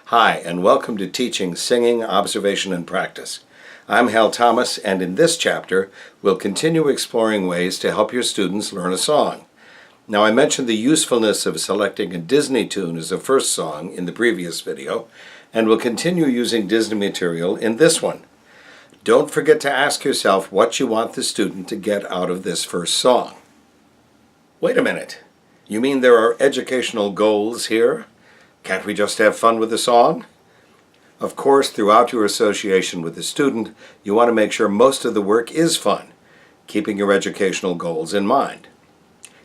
Hi, and welcome to Teaching Singing, Observation, and Practice. I'm Hal Thomas, and in this chapter, we'll continue exploring ways to help your students learn a song. Now, I mentioned the usefulness of selecting a Disney tune as a first song in the previous video, and we'll continue using Disney material in this one. Don't forget to ask yourself what you want the student to get out of this first song. Wait a minute. You mean there are educational goals here? Can't we just have fun with the song? Of course, throughout your association with the student, you want to make sure most of the work is fun, keeping your educational goals in mind.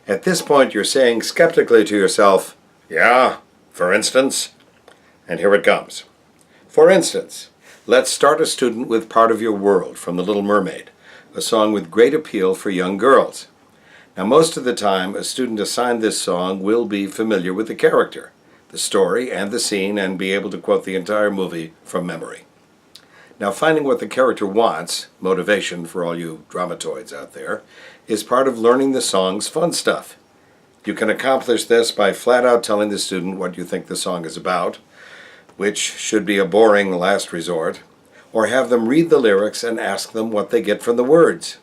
At this point, you're saying skeptically to yourself, yeah, for instance, and here it comes. For instance, let's start a student with Part of Your World from The Little Mermaid, a song with great appeal for young girls. Now, most of the time, a student assigned this song will be familiar with the character, the story, and the scene, and be able to quote the entire movie from memory. Now, finding what the character wants, motivation for all you dramatoids out there, is part of learning the song's fun stuff. You can accomplish this by flat out telling the student what you think the song is about, which should be a boring last resort, or have them read the lyrics and ask them what they get from the words.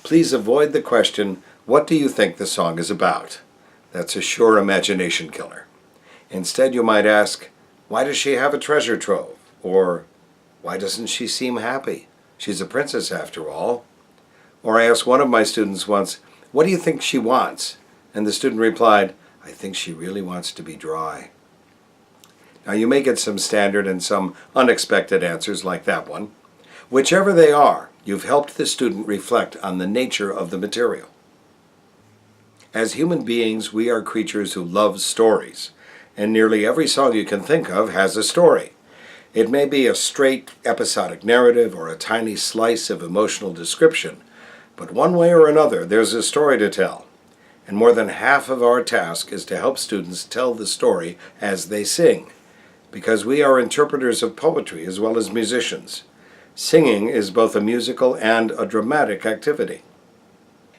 Please avoid the question, what do you think the song is about? That's a sure imagination killer. Instead, you might ask, why does she have a treasure trove? Or, why doesn't she seem happy? She's a princess after all. Or I asked one of my students once, what do you think she wants? And the student replied, I think she really wants to be dry. Now you may get some standard and some unexpected answers like that one. Whichever they are, you've helped the student reflect on the nature of the material. As human beings, we are creatures who love stories. And nearly every song you can think of has a story. It may be a straight episodic narrative or a tiny slice of emotional description, but one way or another there's a story to tell. And more than half of our task is to help students tell the story as they sing, because we are interpreters of poetry as well as musicians. Singing is both a musical and a dramatic activity.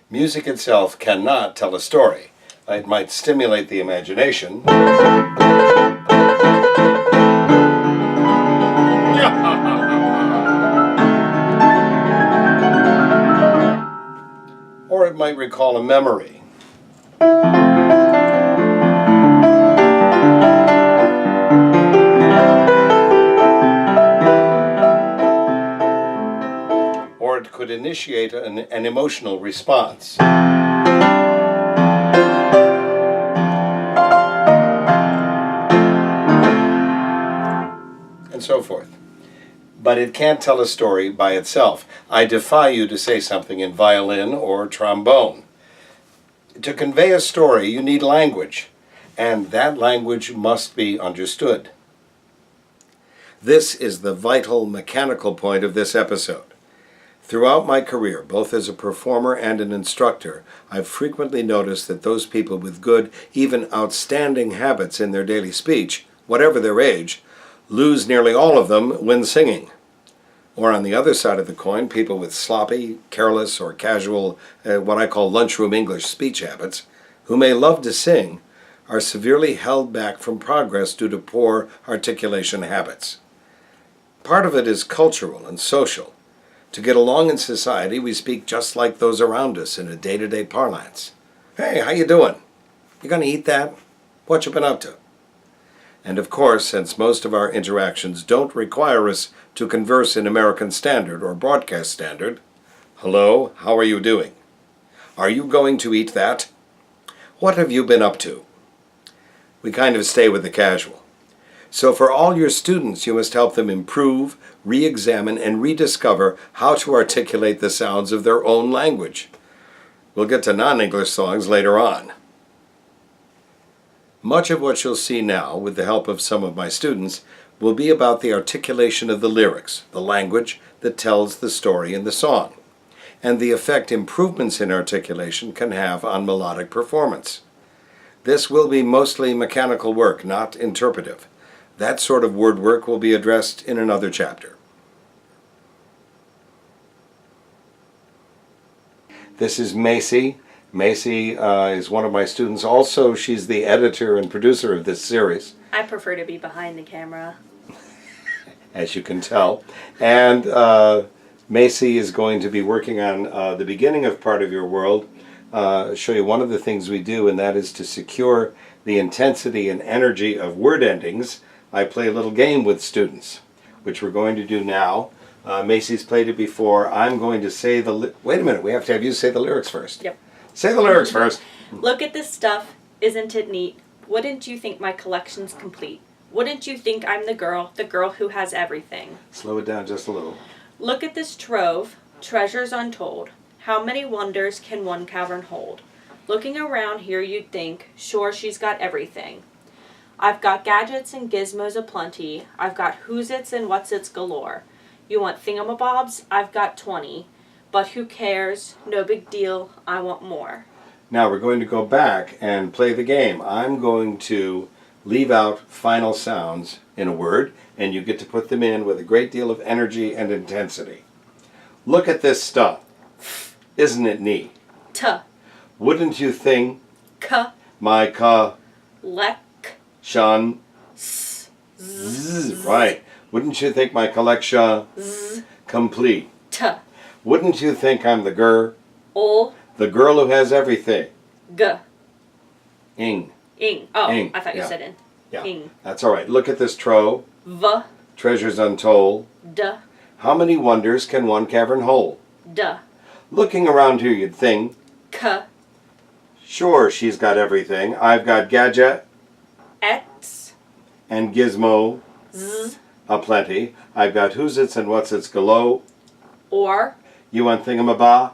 Music itself cannot tell a story. It might stimulate the imagination, or it might recall a memory. Or it could initiate an emotional response. And so forth. But it can't tell a story by itself. I defy you to say something in violin or trombone. To convey a story, you need language, and that language must be understood. This is the vital mechanical point of this episode. Throughout my career, both as a performer and an instructor, I've frequently noticed that those people with good, even outstanding habits in their daily speech, whatever their age, lose nearly all of them when singing. Or on the other side of the coin, people with sloppy, careless, or casual, what I call lunchroom English speech habits, who may love to sing, are severely held back from progress due to poor articulation habits. Part of it is cultural and social. To get along in society, we speak just like those around us in a day-to-day parlance. Hey, how you doing? You gonna eat that? What you been up to? And of course, since most of our interactions don't require us to converse in American Standard or Broadcast Standard, hello, how are you doing? Are you going to eat that? What have you been up to? We kind of stay with the casual. So for all your students, you must help them improve, re-examine, and rediscover how to articulate the sounds of their own language. We'll get to non-English songs later on. Much of what you'll see now, with the help of some of my students, will be about the articulation of the lyrics, the language that tells the story in the song, and the effect improvements in articulation can have on melodic performance. This will be mostly mechanical work, not interpretive. That sort of word work will be addressed in another chapter. This is Macy, Macy is one of my students. Also, she's the editor and producer of this series, I prefer to be behind the camera. as you can tell. And Macy is going to be working on the beginning of Part of Your World, show you one of the things we do, and that is to secure the intensity and energy of word endings. I play a little game with students, which we're going to do now. Macy's played it before. I'm going to say the... Wait a minute, we have to have you say the lyrics first. Yep. Say the lyrics first. Look at this stuff, isn't it neat? Wouldn't you think my collection's complete? Wouldn't you think I'm the girl who has everything? Slow it down just a little. Look at this trove, treasures untold. How many wonders can one cavern hold? Looking around here you'd think, sure she's got everything. I've got gadgets and gizmos aplenty. I've got who's-its and what's-its galore. You want thingamabobs? I've got 20. But who cares? No big deal. I want more. Now we're going to go back and play the game. I'm going to leave out final sounds in a word, and you get to put them in with a great deal of energy and intensity. Look at this stuff. Isn't it neat? T. Wouldn't you think K. my Lek. collection... S. Right. Wouldn't you think my collection Z. complete? T. Wouldn't you think I'm the Ol. the girl who has everything? G. Ing. Ing. Oh, Ing. I thought you Yeah. said in. Yeah, Ing. that's all right. Look at this trove. V. Treasures untold. D. How many wonders can one cavern hold? D. Looking around here, you'd think, K. sure, she's got everything. I've got gadget X. and gizmo Z. aplenty. I've got who's-its and what's-its galore. Or. You want thingamabah?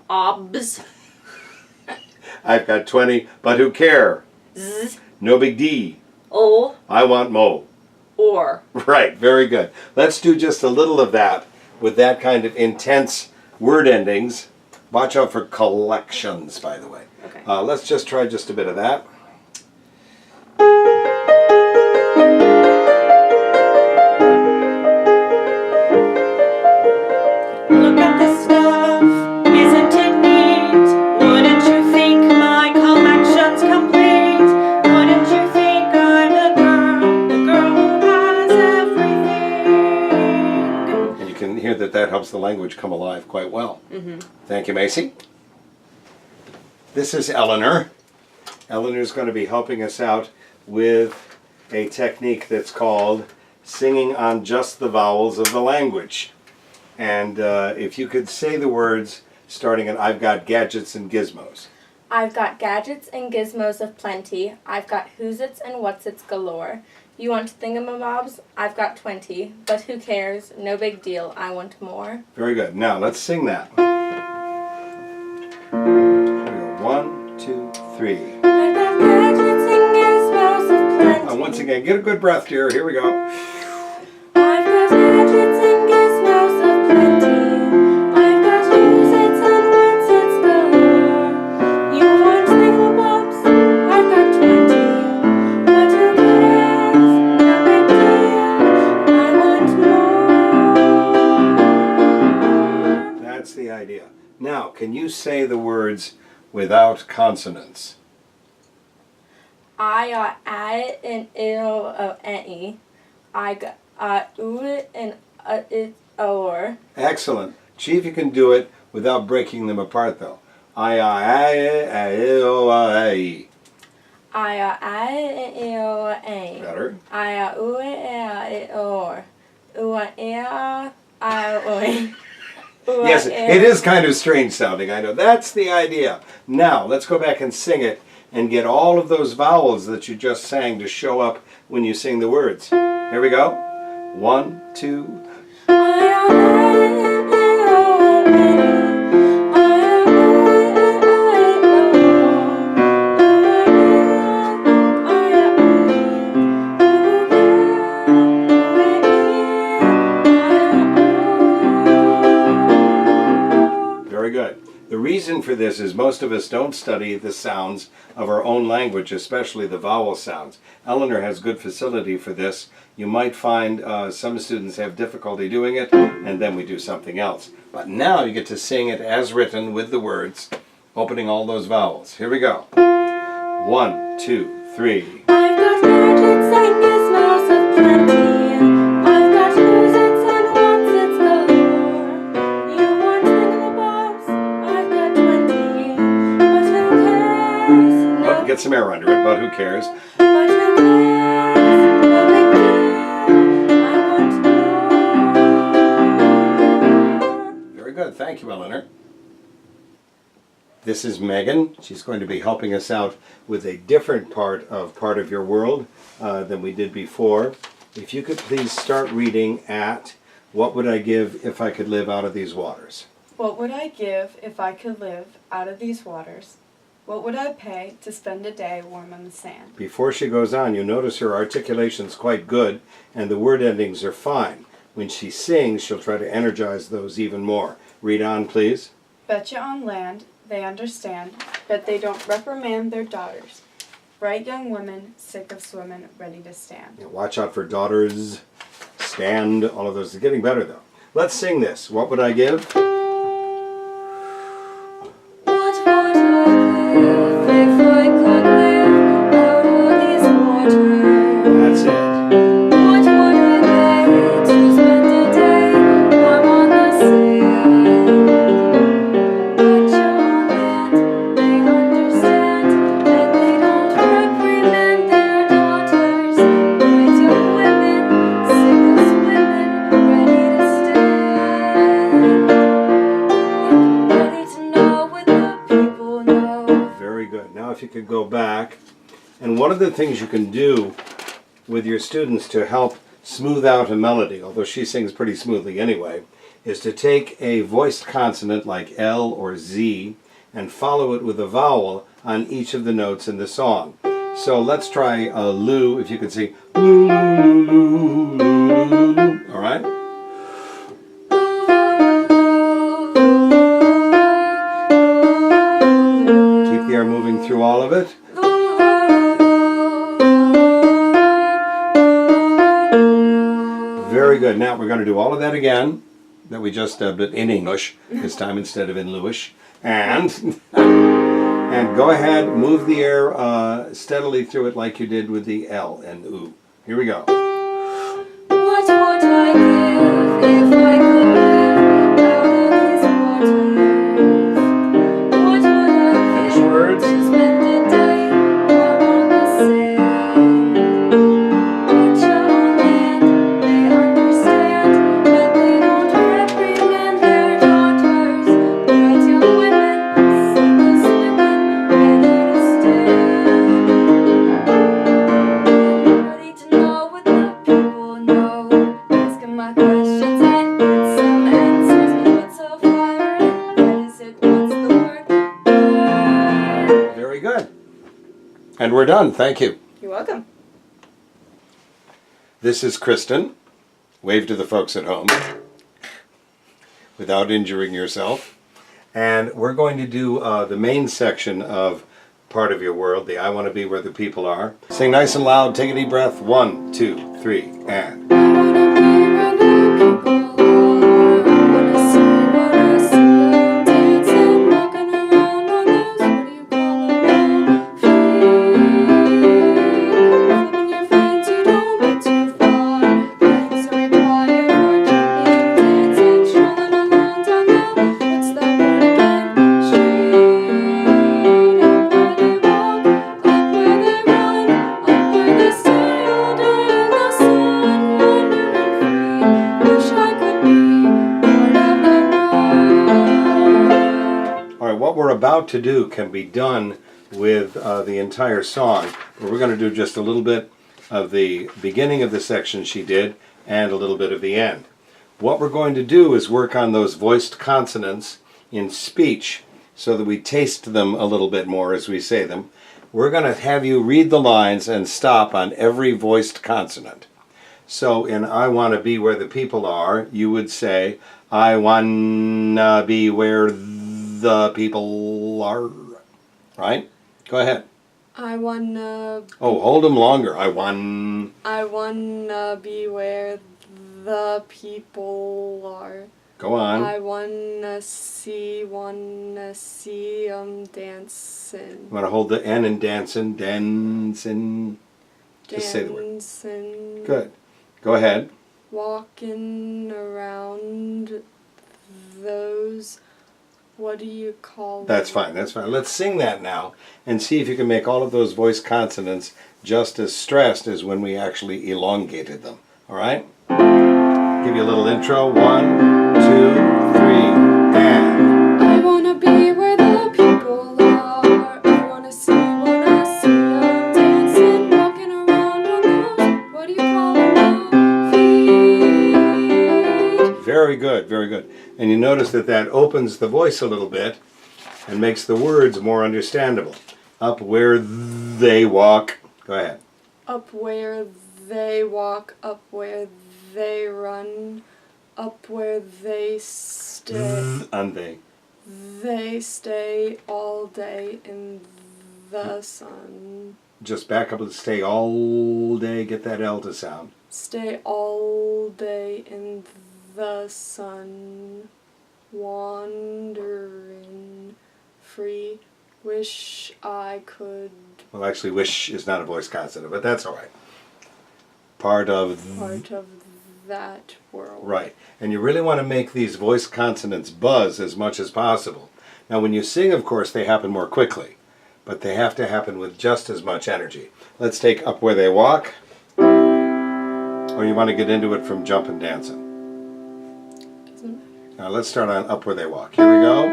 Obs. I've got 20, but who care? Z. No big D. O. I want mo. Or. Right, very good. Let's do just a little of that with that kind of intense word endings. Watch out for collections, by the way. Okay. Let's just try just a bit of that. Look at this stuff, isn't it neat? Wouldn't you think my collection's complete? Wouldn't you think I'm the girl who has everything? And you can hear that that helps the language come alive quite well. Mm-hmm. Thank you, Macy. This is Eleanor. Eleanor's going to be helping us out with a technique that's called singing on just the vowels of the language. And if you could say the words starting at I've got gadgets and gizmos. I've got gadgets and gizmos of plenty. I've got who's-its and what's-its galore. You want thingamabobs? I've got 20. But who cares? No big deal. I want more. Very good. Now let's sing that. Here we go. 1, 2, 3. I've got gadgets and gizmos of plenty. Once again, get a good breath here. Here we go. I've got gadgets and gizmos of plenty. I've got who's-its and what's-its galore. You want thingamabobs? I've got 20. But who cares? No big deal. I want more. That's the idea. Now, can you say the words without consonants? I got I and ill of any. I got oo and it or. Excellent. See if you can do it without breaking them apart, though. I, o, I. I got I and ill a. Better. I got oo and it or. Oo and I. Yes, it is kind of strange sounding, I know. That's the idea. Now, let's go back and sing it and get all of those vowels that you just sang to show up when you sing the words. Here we go. 1, 2. Very good. The reason for this is most of us don't study the sounds of our own language, especially the vowel sounds. Eleanor has good facility for this. You might find some students have difficulty doing it, and then we do something else. But now you get to sing it as written with the words Opening all those vowels. Here we go. 1, 2, 3. I've got gadgets and gizmos aplenty. I've got who's-its and what's-its galore. You want thingamabobs? I've got 20. But who cares? No, Get some air under it, but who cares? but who cares? No big deal. I want more. Very good. Thank you, Eleanor. This is Megan. She's going to be helping us out with a different part of your world than we did before. If you could please start reading at what would I give if I could live out of these waters? What would I give if I could live out of these waters? What would I pay to spend a day warm on the sand? Before she goes on, you notice her articulation's quite good and the word endings are fine. When she sings, she'll try to energize those even more. Read on, please. Betcha on land, they understand, but they don't reprimand their daughters. Bright young women, sick of swimming, ready to stand. Now watch out for daughters, stand, all of those. It's getting better though. Let's sing this. What would I give? What would I give if I could live out of these waters? That's it. What would I pay to spend a day warm on the sand? Betcha on land, they understand that they don't reprimand their daughters. Bright young women, sick of swimming, ready to stand. Ready to know what the people know. Very good. Now if you could go back. And one of the things you can do with your students to help smooth out a melody, although she sings pretty smoothly anyway, is to take a voiced consonant like L or Z and follow it with a vowel on each of the notes in the song. So let's try Lou, if you could sing Lou, Lou, Lou, Lou, Lou, Lou, Lou. All right? Keep the air moving through all of it. Very good. Now we're going to do all of that again that we just dubbed it in English this time instead of in Lewish. And go ahead, move the air steadily through it like you did with the L and oo. Here we go. What would I give if I could live out of these waters? What would I Finish give words. to spend a day warm on the sand? Betcha on land, they understand that they don't reprimand their daughters. Bright young women, sick of swimming, ready to stand. Ready to know what the people know. Asking my questions and get some answers. What's a fire and what is it? What's the word? Burn. Very good. And we're done. Thank you. You're welcome. This is Kristen. Wave to the folks at home without injuring yourself. And we're going to do the main section of part of your world, the I Want to Be Where the People Are. Sing nice and loud. Take a deep breath. 1, 2, 3, and. I wanna be where the people are. Wanna see them dancing, walking around on those, what do you call them, feet. Flipping your feet, you don't get too far. Legs are required for jumping, dancing, strolling along down the, what's that word again? Street. Up where they walk, up where they run, up where they stay all day in the sun, wandering free. Wish I could be part of that ride. All right, what we're about to do can be done with the entire song, but we're going to do just a little bit of the beginning of the section she did and a little bit of the end. What we're going to do is work on those voiced consonants in speech so that we taste them a little bit more as we say them. We're going to have you read the lines and stop on every voiced consonant. So in I Want to Be Where the People Are, you would say, I wanna be where the people are. Right? Go ahead. I wanna Oh, hold them longer. be where the people are. Go on. I wanna see 'em dancing. You want to hold the N in dancing, dancing. Just say the word. Dancing. Good. Go ahead. Walking around those, what do you call That's them? fine, that's fine. Let's sing that now and see if you can make all of those voice consonants just as stressed as when we actually elongated them. All right? Give you a little intro. 1, 2, 3, and. I wanna be where the people are. I wanna see 'em dancing, walking around on those, what do you call them now? Feet. Very good, very good. And you notice that that opens the voice a little bit and makes the words more understandable. Up where they walk. Go ahead. Up where they walk, up where they run, up where they stay. And they. They stay all day in the sun. Just back up and stay all day. Get that L to sound. Stay all day in the sun. Wandering free. Wish I could. Well, actually, wish is not a voice consonant, but that's all right. Part of. Part of that world. Right. And you really want to make these voice consonants buzz as much as possible. Now, when you sing, of course, they happen more quickly, but they have to happen with just as much energy. Let's take Up Where They Walk. Or you want to get into it from Jumpin' Dancin'? Doesn't matter. Now, let's start on Up Where They Walk. Here we go.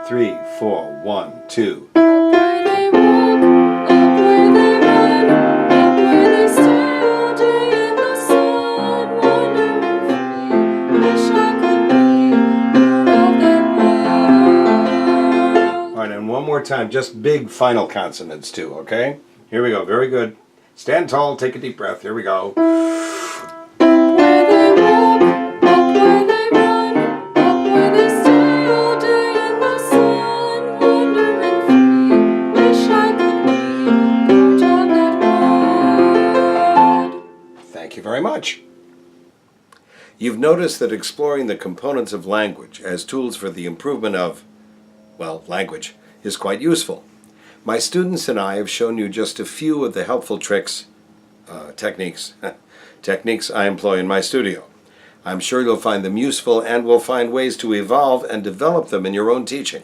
3, 4, 1, 2. Up where they walk, up where they run, up where they stay all day in the sun, wandering free. Wish I could be part of that world. All right, and one more time, just big final consonants too, okay? Here we go, very good. Stand tall, take a deep breath. Here we go. Where they walk, up where they run, up where they stay all day in the sun, wandering free. Wish I could be part of that world. Thank you very much. You've noticed that exploring the components of language as tools for the improvement of, well, language, is quite useful. My students and I have shown you just a few of the helpful techniques I employ in my studio. I'm sure you'll find them useful and will find ways to evolve and develop them in your own teaching.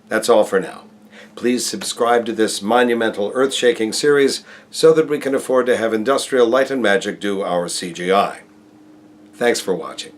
That's all for now. Please subscribe to this monumental earth-shaking series so that we can afford to have Industrial Light and Magic do our CGI. Thanks for watching.